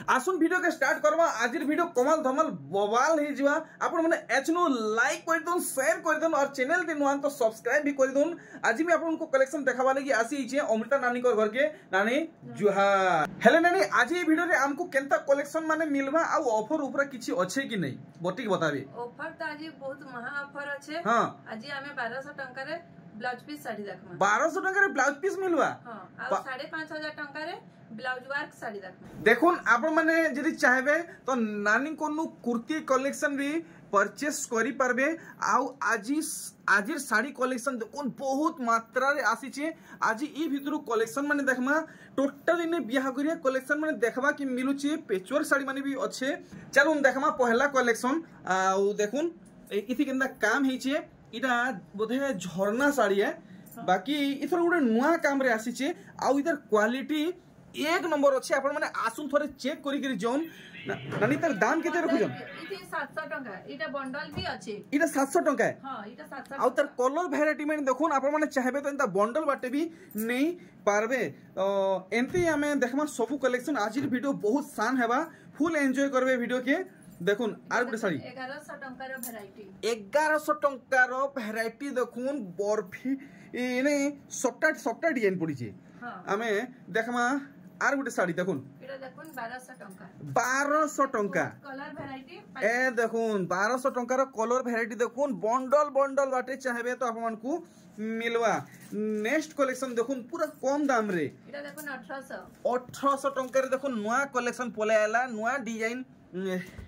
आसुन video के start करवा। आज वीडियो कमाल धमाल बवाल ही जीवा। आपण माने एचनु लाइक कर दोन, शेयर कर दोन और चैनल के नुआन तो सब्सक्राइब भी कर दोन। आज मैं आपन को कलेक्शन देखावा लगी आसी हिचे अमृता नानी को घर के। नानी जुहार। हेलो नानी, आज ये वीडियो रे हमको केनता कलेक्शन माने मिलबा आ ऑफर ऊपर किछि अच्छे कि नहीं बटिक बताबे। ऑफर त आज बहुत महा ऑफर अच्छे। हां, आज हमें 1200 टंका रे ब्लाउज पीस साड़ी देखमा। 1200 टंका रे ब्लाउज पीस मिलवा। हां, आ 5500 टंका रे ब्लाउज वर्क साड़ी देखमा। देखुन आपण माने जदी चाहबे तो नानी कोनु कुर्ती कलेक्शन भी परचेस करि पारबे। आउ आजिर साड़ी कलेक्शन देखुन बहुत मात्रा रे आसी छे। आज ई भितरु कलेक्शन माने देखमा टोटल इने बिहागरिया कलेक्शन माने देखबा कि मिलु छे। पेचवर साड़ी माने भी अच्छे। चलुन देखमा पहला कलेक्शन। आउ देखुन इथि केनदा काम ही छे। इटा बोधे झरना साड़ी है। बाकी इथर गुडे नुआ काम रे आसी छे। आउ इधर क्वालिटी एक नंबर अच्छे। आपण माने आसुन थोड़े चेक करी करी जोन। नानी तर दाम केते रखु जोन? इथे 700 टंका। इटा बंडल भी अच्छे। इटा 700 टंका है। हां, इटा 700। आउ तर कलर वैरायटी में देखुन आपण माने चाहबे तो एंता बंडल बाटे भी नहीं पारबे। एंती हमें देखमा सब कलेक्शन। आज वीडियो बहुत शान हेबा। फुल एंजॉय करबे वीडियो के। देखुन आर गुटे साड़ी 1100 टंका रो वैरायटी। 1100 टंका रो वैरायटी देखुन। बर्फी इने सफ्टा डिजाइन पड़ी छे। हां, हमें देखमा आर गुटे साड़ी देखुन। एटा देखुन 1200 टंका। 1200 टंका कलर वैरायटी। ए देखुन 1200 टंका रो कलर वैरायटी देखुन। बंडल बंडल बाटे चाहबे तो आपन को मिलवा। नेक्स्ट कलेक्शन देखुन पूरा कम दाम रे। एटा देखुन 1800 टंका रे देखुन नुआ कलेक्शन पलेला। नुआ डिजाइन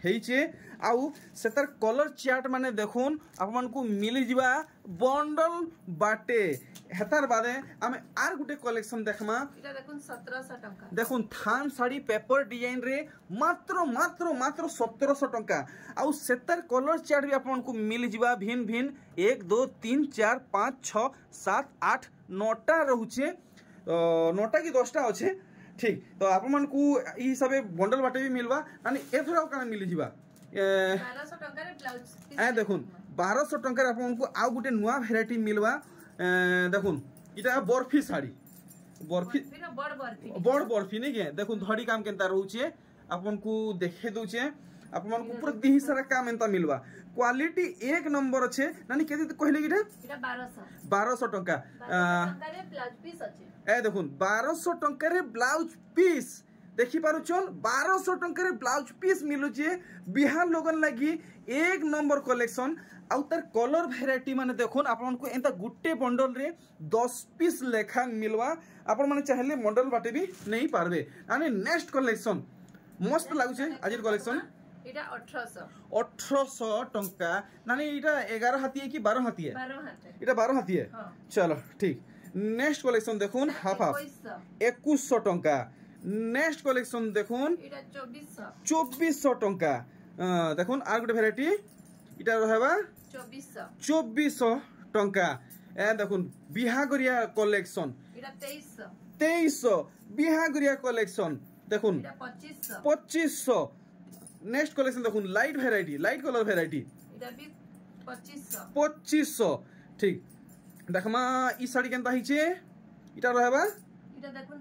हेइचे। आउ सेतर कलर चार्ट माने देखुन आपन को मिली जिबा बंडल बाटे। हेतार बादे आमे आर गुटे कलेक्शन देखमा। एटा देखुन 1700 टंका। देखुन थान साड़ी पेपर डिजाइन रे मात्र 1700 टंका। आउ सेतर कलर चार्ट भी आपन को मिली जिबा भिन भिन 1 2 3 4 5 6 7 8 9टा रहउचे। 9टा की 10टा अच्छे। ठीक तो आप मन को ई हिसाबे बंडल बाटे भी मिलवा। यानी एथरा काना मिली जिबा 1200 टंका रे ब्लाउज। ए देखुन 1200 टंका रे आपन को आ गुटे नुआ वैरायटी मिलवा। देखुन इटा बर्फी साड़ी। बर्फी बड़ बर्फी नहीं के। देखुन धड़ी काम केनता रहउचे आपन को देखे दोचे। आपन को पूरा दिही सारा काम एंता मिलवा। क्वालिटी एक नंबर अच्छे। नानी केते कहले कि एटा 1200 टंका। रे ब्लाउज पीस अच्छे। ए देखुन 1200 टंका रे ब्लाउज पीस देखि पारुछन। 1200 टंका रे ब्लाउज पीस मिलु जे बिहार लोगन लगी एक नंबर कलेक्शन। आउ तार कलर वैरायटी माने देखुन आपन को एंता गुट्टे बंडल रे 10 पीस लेखा मिलवा। आपन माने चाहले बंडल बाटे भी नहीं पारबे। यानी नेक्स्ट कलेक्शन मस्त लागु छे। आजिर कलेक्शन एटा 1800 टंका। नानी इटा 11 हाथी है कि 12 हाथी है? 12 हाथी। इटा 12 हाथी है। हां, चलो ठीक। नेक्स्ट कलेक्शन देखुन हाफ हाफ 2100 टंका। नेक्स्ट कलेक्शन देखुन एटा 2400 टंका। देखुन आर गुटे वैरायटी इटा रहबा 2400 टंका। ए देखुन बिहागरिया कलेक्शन एटा 2300 बिहागरिया कलेक्शन। देखुन एटा 2500। नेक्स्ट कलेक्शन देखुन light variety, light colour variety एटा भी 2500। ठीक देखमा ई साड़ी केनता हिचे इटा रहबा एटा देखुन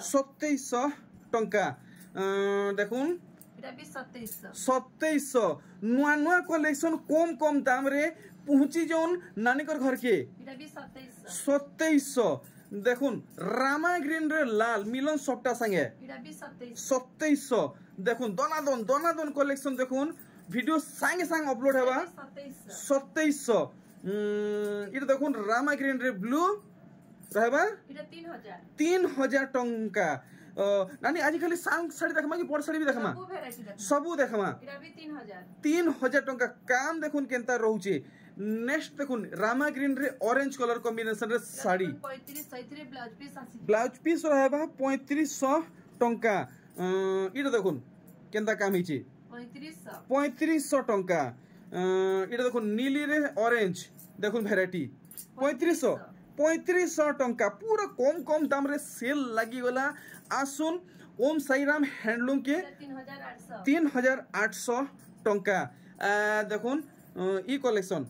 2700 टंका। देखुन एटा भी 2700। नुआ नुआ कलेक्शन कम दाम रे पहुंची जोन नानी कर घर के। एटा भी 2700। देखुन रामा ग्रीन रे लाल मिलन सफ्टा संगे एटा भी 2700। देखुन दोनादन कलेक्शन देखुन वीडियो संगे संग अपलोड हेबा 2700। इटा देखुन रामा ग्रीन रे ब्लू रहबा एटा 3000 टंका। नानी आज खाली सांग साड़ी देखमा कि बड़ साड़ी भी देखमा? सबु देखमा। एटा भी 3000 टंका। काम देखुन केनता रहउचे। नेक्स्ट देखुन रामा ग्रीन रे ऑरेंज कलर कॉम्बिनेशन रे साड़ी 35 ब्लाउज पीस आसी। ब्लाउज पीस रहबा 3500 टंका। इटा देखुन केनता काम हिचे 3500 टंका। इटा देखुन नीली रे ऑरेंज देखुन वैरायटी 3500 टंका। पूरा कम दाम रे सेल लगी गला। आसुन ओम साईराम हैंडलूम के 3800 टंका। देखुन ई कलेक्शन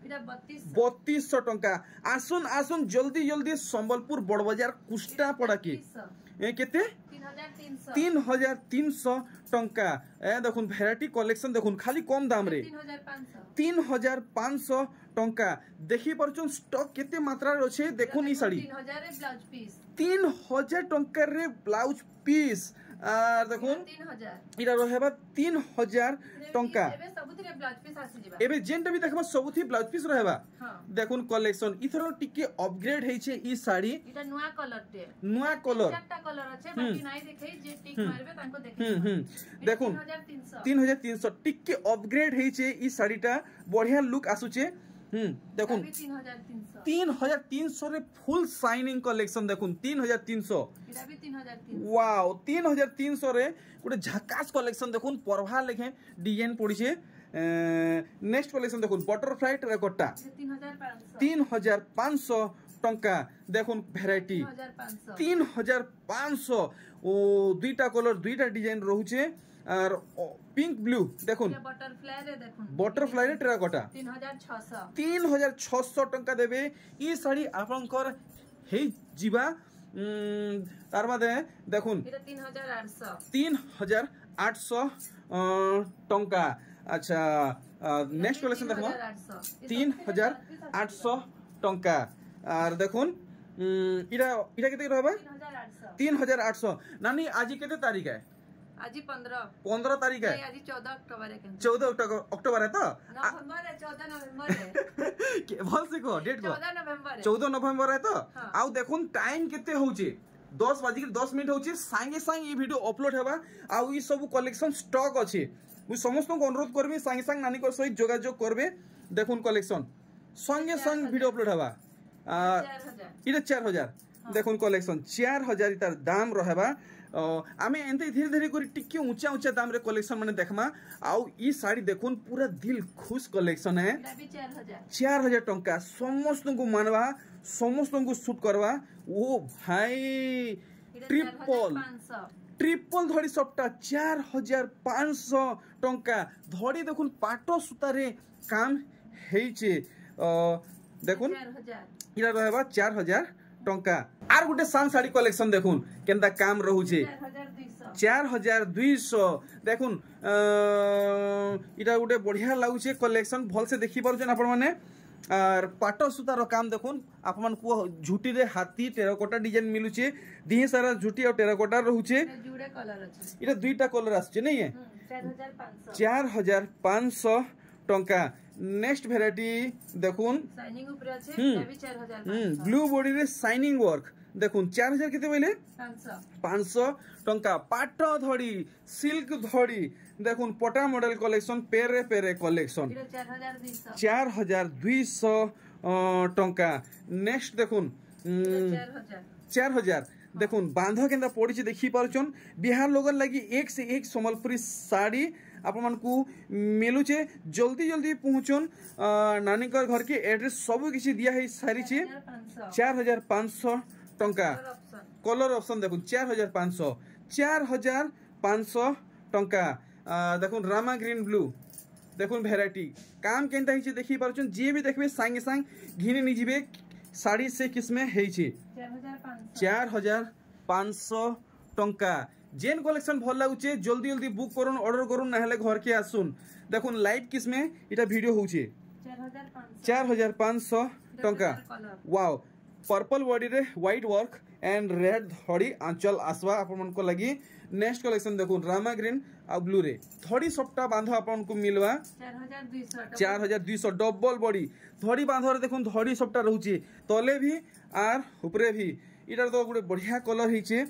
3200 टंका। आसुन जल्दी संबलपुर बड़ बाजार कुष्टा पड़ा के केते 3300 टंका ए देखुन भेराइटी कलेक्शन देखुन खाली कम दाम रे 3500 टंका देखि परछन स्टॉक केते मात्रा रे अछि देखुन ई साड़ी 3000 टंका रे ब्लाउज पीस आर देखुन इरा रहबा 3000 टंका एबे जेंटा भी देखबा सबुथि ब्लाउज पीस रहबा देखुन कलेक्शन इथरो टिके अपग्रेड हेइ छे ई साड़ी इटा नुवा कलर चारटा कलर अछि बाकी नाही देखै जे टिक मारबे तांको देखै देखुन 3300 टिके अपग्रेड हेइ छे ई साड़ीटा बढ़िया लुक आसुचे देखुन 3300 रे फुल शाइनिंग कलेक्शन देखुन 3300 इटा भी 3300 वाओ 3300 रे गोटे झकास कलेक्शन देखुन परभा लेखे डिजाइन पड़ी छे नेक्स्ट कलेक्शन देखुन बटरफ्लाई टेराकोटा 3500 टंका देखुन भेराइटी 3500 ओ दुईटा कलर दुईटा डिजाइन रहउछे और पिंक ब्लू देखुन बटरफ्लाई रे टेराकोटा 3600 टंका देबे ई साड़ी आपनकर हेइ जीवा तार बादे देखुन 3800 टंका अच्छा नेक्स्ट कलेक्शन देखबो 3800 टंका और देखुन इरा केते रहबा 3800 नानी आज केते तारीख है आज 15 तारीख है आज 14 अक्टूबर है 14 अक्टूबर है तो नवंबर है 14 नवंबर है भल से को डेट को 14 नवंबर है तो आउ देखुन टाइम केते होउची 10:10 होउची संगे संग ई वीडियो अपलोड हेबा आउ ई सब कलेक्शन स्टॉक अछि मु समस्त को अनुरोध करबी संगे संग नानी को सहित जोगाजोग करबे देखुन कलेक्शन संगे संग वीडियो अपलोड हेबा इटा 4000 देखुन कलेक्शन 4000 तार दाम रहबा आमे एंते धीरे धीरे करी टिके ऊंचा ऊंचा दाम रे कलेक्शन माने देखमा आउ ई साड़ी देखुन पूरा दिल खुश कलेक्शन है 4000 टंका समस्त को मानवा समस्त को शूट करवा ओ भाई ट्रिपल धड़ी सबटा 4500 टंका धड़ी देखुन पाटो सूता रे काम हेइचे देखुन इरा रहबा 4000 टंका आर गुटे सान साड़ी कलेक्शन देखुन केनता काम रहउचे 4200 देखुन इटा गुटे बढ़िया लागुचे कलेक्शन भल से देखि परछन आपण माने और पाटो सूतार काम देखुन आपमन को झुटी रे हाथी टेराकोटा डिजाइन मिलुचे दी सारा झुटी और टेराकोटा रहउचे इटा दुईटा कलर आछे नहीं है 4500 टंका नेक्स्ट वेराइटी देखुन शाइनिंग ऊपर আছে এবি 4000 ब्लू बॉडी रे शाइनिंग वर्क देखुन 4000 केते बोले 500 टंका पाटो धड़ी सिल्क धड़ी देखुन पटा मॉडल कलेक्शन पेरे कलेक्शन 4200 टंका नेक्स्ट देखुन 4000 देखुन बांध केंदा पड़ी देखि पारछन बिहार लोगन लगी एक से एक संबलपुरी साड़ी आपन को मिलुचे जल्दी जल्दी पहुंचन नानी घर के एड्रेस सब किसी दिया है सारी छे 4500 टंका कलर ऑप्शन देखुन 4500 टंका देखुन रामा ग्रीन ब्लू देखुन वेराइटी काम केनता हिचे देखि पारछन जे भी देखबे संगे संग घिने नि जिबे साड़ी से किस्मे हेइचे 4500 टंका जेन कलेक्शन भल लागुचे जल्दी जल्दी बुक करुन ऑर्डर करुन ना हेले घर के आसुन देखुन लाइट किस्मे इटा वीडियो होउचे 4500 टंका वाओ पर्पल बॉडी रे व्हाइट वर्क एंड रेड धड़ी आंचल आसवा आपन मन को लगी नेक्स्ट कलेक्शन देखुन रामा ग्रीन आ ब्लू रे धड़ी सबटा बांध आपन को मिलवा 4200 डबल बॉडी धड़ी बांध रे देखुन धड़ी सबटा रहउचे तले भी आर ऊपरे भी इटा तो गुडे बढ़िया कलर हिचे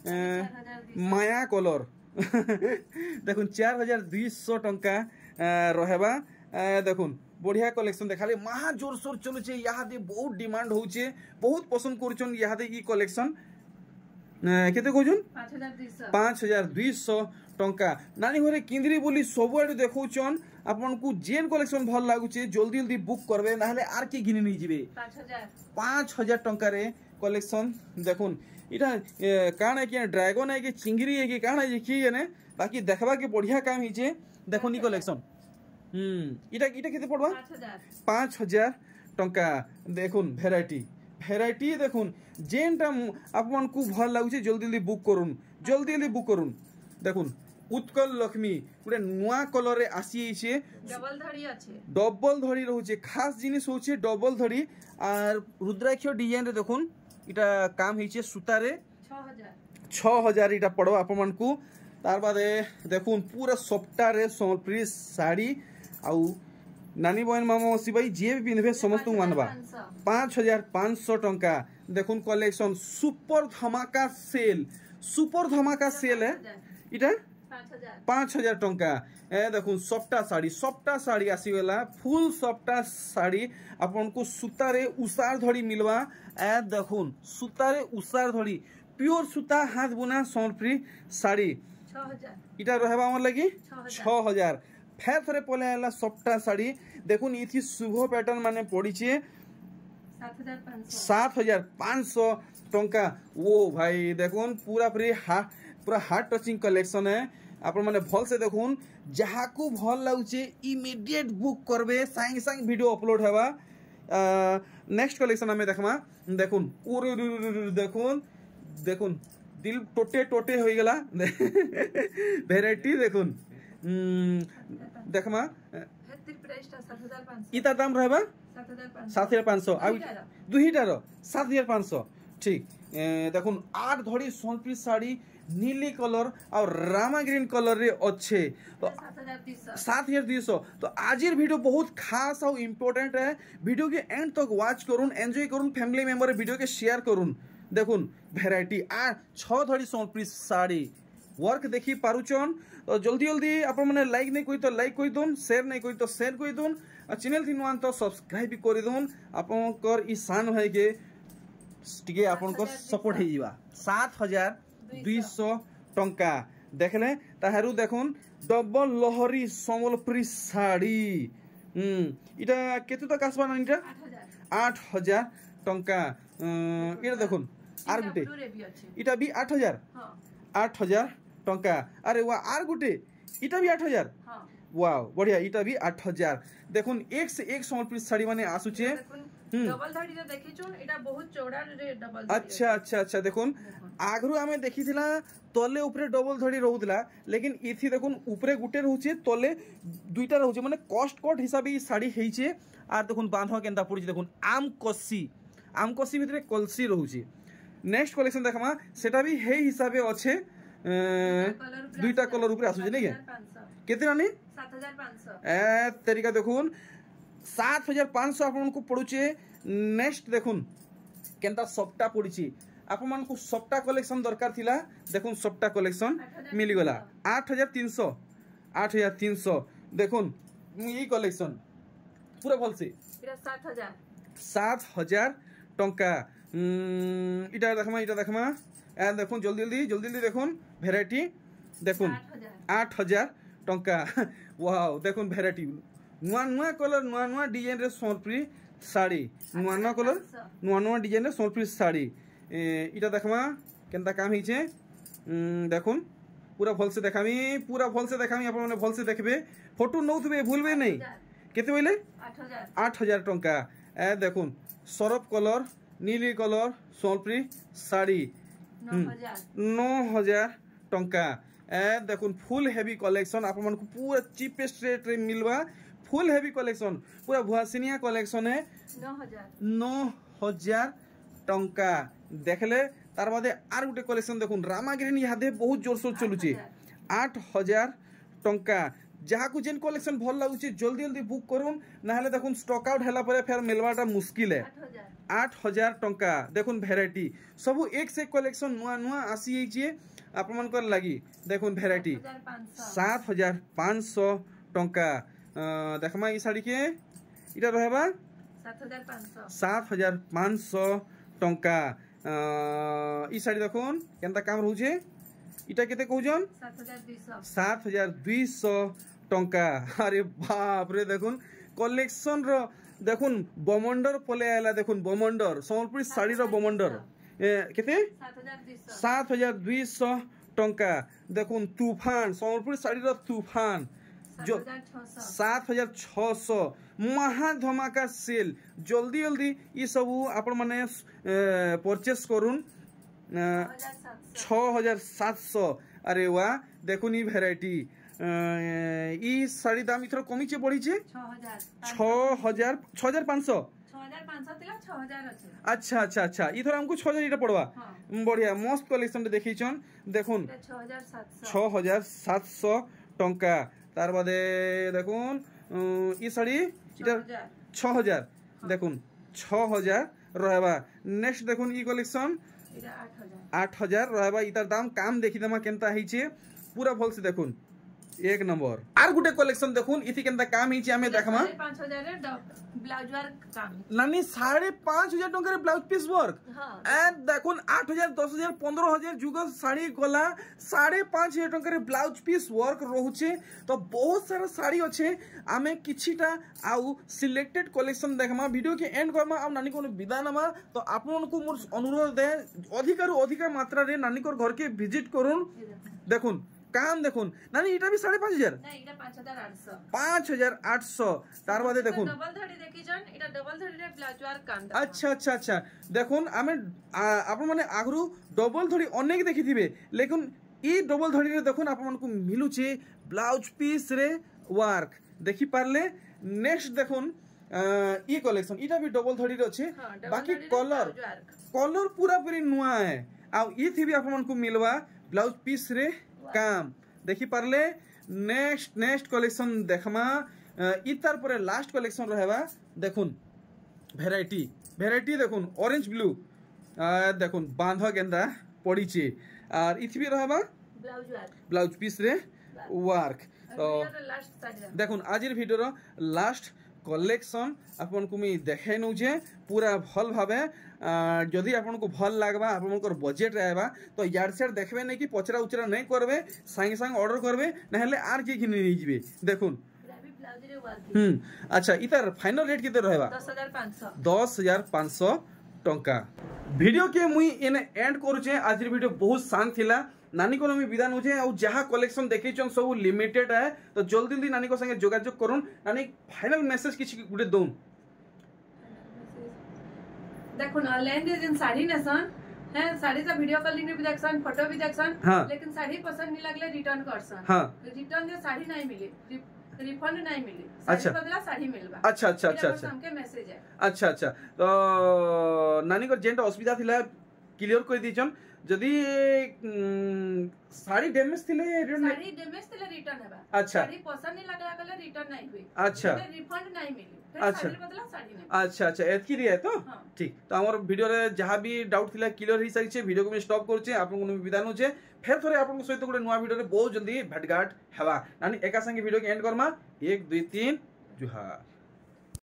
माया कलर देखुन 4200 टंका रहबा देखुन बढ़िया कलेक्शन देखाले महा जोर सोर चलुचे यहाँ दे बहुत डिमांड होउचे बहुत पसंद करछन यहाँ दे ई कलेक्शन केते कहछन 5200 टंका नानी घरे किंदरी बोली सबुआडे देखौछन आपन को जेन कलेक्शन भल लागुचे जल्दी जल्दी बुक करबे ना हले आर के गिने नै जिबे 5000 टंका रे कलेक्शन देखुन इटा काण है कि ड्रैगन है कि चिंगरी है कि काण है कि ने बाकी देखबा के बढ़िया काम हिचे देखो नी कलेक्शन इटा केते पड़बा 5000 टंका देखुन वेराइटी देखुन जेनटा आपन को भल लागुचे जल्दी जल्दी बुक करुन जल्दी जल्दी बुक करूँ देखुन उत्कल लक्ष्मी गोटे नुआ कलर रे आसी डबल धड़ी रोचे खास जिनिस होचे डबल धड़ी आर रुद्राक्ष डिजाइन रे देखुन इटा काम होइछे सूता रे 6000 इटा पड़ो आप मन को तार बाद देखुन पूरा सप्ताह रे सम्बलपुरी साड़ी आउ नानी बहन मामा मसी भाई जे भी पिंधबे समस्त मानबा 5500 टंका देखुन कलेक्शन सुपर धमाका सेल है इटा 5000 टंका ए देखुन सप्ताह साड़ी आसीगला फुल सप्ताह साड़ी आपन को सूता रे उसार धड़ी मिलवा ए देखुन सूता रे उसार धड़ी प्योर सूता हाथ बुना सम्बलपुरी साड़ी 6000 इटा रहबा हमर लगी 6000 फेर थरे पले आला सप्ताह साड़ी देखुन इथि शुभ पैटर्न माने पड़ीचे 7500 टंका वो भाई देखुन पूरा हार्ट टचिंग कलेक्शन है आपण माने भल से देखुन जहा को भल लाउचे इमीडिएट बुक करबे सांग वीडियो अपलोड हेबा नेक्स्ट कलेक्शन हमें देखमा देखुन देखुन दिल टोटे हो गला वेराइटी देखुन देखमा इता दाम रहबा 7500 आ दुहीटार 7500 ठीक देखुन 8 धड़ी सम्बलपुरी साड़ी नीली कलर और रामा ग्रीन कलर रे अच्छे तो 7200 तो आज वीडियो बहुत खास और इम्पोर्टेंट है वीडियो के एंड तक वॉच करूँ एंजॉय करूँ फैमिली मेंबर वीडियो के शेयर करूँ देखुन वेराइटी 6 धड़ी सम्बलपुरी साड़ी वर्क देखी पारुचन तो जल्दी जल्दी आप लाइक नहीं कोई तो लाइक कोई दून शेयर नहीं कोई तो शेयर कोई दून चैनल थी नुआ तो सब्सक्राइब भी कर दून आपनकर ई सान है के टिके आपनकर सपोर्ट हो जावा 7200 टंका देखले ताहरू देखुन डबल लहरी सम्बलपुरी साड़ी इटा केते तक आसबा ना इटा 8000 टंका इटा देखुन आर गुटे इटा भी 8000 टंका अरे वाह आर गुटे इटा भी 8000 वाओ बढ़िया इटा भी 8000 देखुन एक से एक सम्बलपुरी साड़ी माने आसुचे डबल धड़ी जो देखि छन एटा बहुत चौड़ा रे डबल अच्छा देखुन आगरु आमे देखि थिला तले ऊपर डबल धड़ी रहउतला लेकिन इथि देखुन ऊपर गुटे रहउचे तले दुईटा रहउचे माने कॉस्ट कट हिसाब ई साड़ी हेइचे आर देखुन बांधवा केनता पड़िचे देखुन आम कसी भितरे कलसी रहउचे नेक्स्ट कलेक्शन देखमा सेटा भी हे हिसाबे अच्छे दुईटा कलर ऊपर आसुचे नै केते रानी 7500 ए तरीका देखुन 7500 आपन को पड़ुचे नेक्स्ट देखुन केनता सप्ता पड़िची आपन को सप्ता कलेक्शन दरकार थिला देखुन सप्ता कलेक्शन मिली गला 8300 देखुन ई कलेक्शन पूरा भल से 7000 टंका इटा देखमा ए देखुन जल्दी देखुन वेराइटी देखुन 8000 टंका वाओ देखुन वेराइटी नुआ कलर नुआ डिजाइन रे सम्बलपुरी साड़ी नुआ कलर नुआ डिजाइन रे सम्बलपुरी साड़ी इटा देखमा केनता काम हिचे देखुन पूरा भल से देखामी आप माने भल से देखबे फोटो नउथबे भूलबे नहीं केते बोले 8000 टंका ए देखुन सरफ कलर नीली कलर सम्बलपुरी साड़ी 9000 टंका ए देखुन फुल हेवी कलेक्शन आप मन को पूरा चीपेस्ट रेट रे मिलवा फुल हेवी कलेक्शन पूरा भुआसिनिया कलेक्शन है 9000 टंका देखले तार बादे आर गुटे कलेक्शन देखुन रामा ग्रीन यादे बहुत जोरसोर चलुचे 8000 टंका जहाँ को जेन कलेक्शन भल लगुचे जल्दी बुक करूँ ना देखुन स्टॉक आउट है फिर मिलवाटा मुश्किल है 8000 टंका देखुन वेराइटी सबू एक से कलेक्शन नुआ आसी आप लगी देखुन वेराइटी 7500 टंका देखमा ई साड़ी के इटा रहबा 7500 टंका ई साड़ी देखुन केनता काम रहउचे इटा केते कहउजन 7200 टंका अरे बाप रे देखुन कलेक्शन रो देखुन बमंडर पले आला देखुन बमंडर सम्बलपुरी साड़ी रो बमंडर केते 7200 टंका देखुन तूफान सम्बलपुरी साड़ी रो तूफान जो 7600 महा धमाका सेल जल्दी ये सब आपण माने परचेस करूँ 6700 अरे वाह देखुन ई भेराइटी ई साड़ी दाम इथर कमी बढ़ी 6500 अच्छा अच्छा अच्छा इथर हमको 6000 इटा पड़वा बढ़िया मस्त कलेक्शन देखी छन देखुन 6700 टंका तार बादे देखुन ई साड़ी इटा 6000 देखुन 6000 रहबा नेक्स्ट देखुन ई कलेक्शन 8000 रहबा इतार दाम काम देखि दमा केनता हिचे पूरा भल से देखुन एक नंबर आर गुटे कलेक्शन देखुन इथि केनता काम हिचे हमें देखमा 5000 रे ब्लाउज वर्क काम नानी 5500 टंका रे ब्लाउज पीस वर्क एंड देखुन 8000 10000 15000 जुग साड़ी गला 5500 टंका रे ब्लाउज पीस वर्क रहुचे तो बहुत सारा साड़ी अच्छे आमे किछिटा आउ सिलेक्टेड कलेक्शन देखमा वीडियो के एंड करमा आ नानी को विदा नमा तो आपन को मोर अनुरोध है अधिक रु अधिक मात्रा रे नानी को घर के विजिट करूं देखुन काम देखुन नानी इटा भी 5500 नहीं इटा 5800 5800 तार बादे देखुन डबल धड़ी देखि जन इटा डबल धड़ी रे ब्लाउज वर्क काम अच्छा अच्छा अच्छा देखुन आमे आपन माने आगरु डबल धड़ी अनेक देखिथिबे लेकिन ई डबल धड़ी रे देखुन आपन को मिलुचे ब्लाउज पीस रे वर्क देखि पारले नेक्स्ट देखुन ई कलेक्शन इटा भी डबल धड़ी रे अछि बाकी कलर पूरा पूरी नुआ है आ ई थी भी आपन को मिलवा ब्लाउज पीस रे काम देखि पारले नेक्स्ट कलेक्शन देखमा इतार पर लास्ट कलेक्शन रहबा देखुन भेराइटी देखुन ऑरेंज ब्लू देखुन बांध गेंदा पड़ीचे और इथि भी रहबा ब्लाउज पीस रे वर्क तो देखुन आजिर वीडियो लास्ट कलेक्शन आपन को मी देखाई नउजे पूरा भल भाबे जदि आपन को भल लागबा आपन बजेट रहबा तो यार सेड देखबे नै कि पचरा उचरा नै करबे संगे संग ऑर्डर करबे नहले आर के घिनि नै जिबे देखुन अच्छा इतार फाइनल रेट केते रहबा 10500 टंका वीडियो के मुई एने एंड करूचे आज वीडियो बहुत शांत थिला नानी को मी विदा नउचे आ जहा कलेक्शन देखैछन सब लिमिटेड है तो जल्दी जल्दी नानी को संगे जोगाजोग करूं नानी फाइनल मैसेज किछि गुडे दोन देखो ऑनलाइन रे जिन साड़ी नसन है साड़ी का वीडियो कॉलिंग भी देखसन फोटो भी देखसन लेकिन साड़ी पसंद नहीं लगले रिटर्न करसन रिटर्न जे साड़ी नहीं मिली रिफंड नहीं मिली साड़ी बदला साड़ी मिलबा अच्छा अच्छा अच्छा अच्छा हमके मैसेज है अच्छा अच्छा तो नानी को जेंट असुविधा थिला क्लियर कर दीचन जदी साड़ी डैमेज थिले रिटर्न हेबा अच्छा साड़ी पसंद नहीं लगला कले रिटर्न नहीं हुई अच्छा रिफंड नहीं मिली अच्छा बदला साड़ी नहीं अच्छा अच्छा एतकी रिया तो ठीक तो हमर वीडियो रे जहां भी डाउट थिला क्लियर ही सारी छे वीडियो को मैं स्टॉप करछे आपन को विदा नु छे फेर थोड़े आपन सहित गुडे नवा वीडियो रे बहुत जल्दी भेटघाट हेबा नानी एका संगे वीडियो के एंड करमा 1 2 3 जुहा।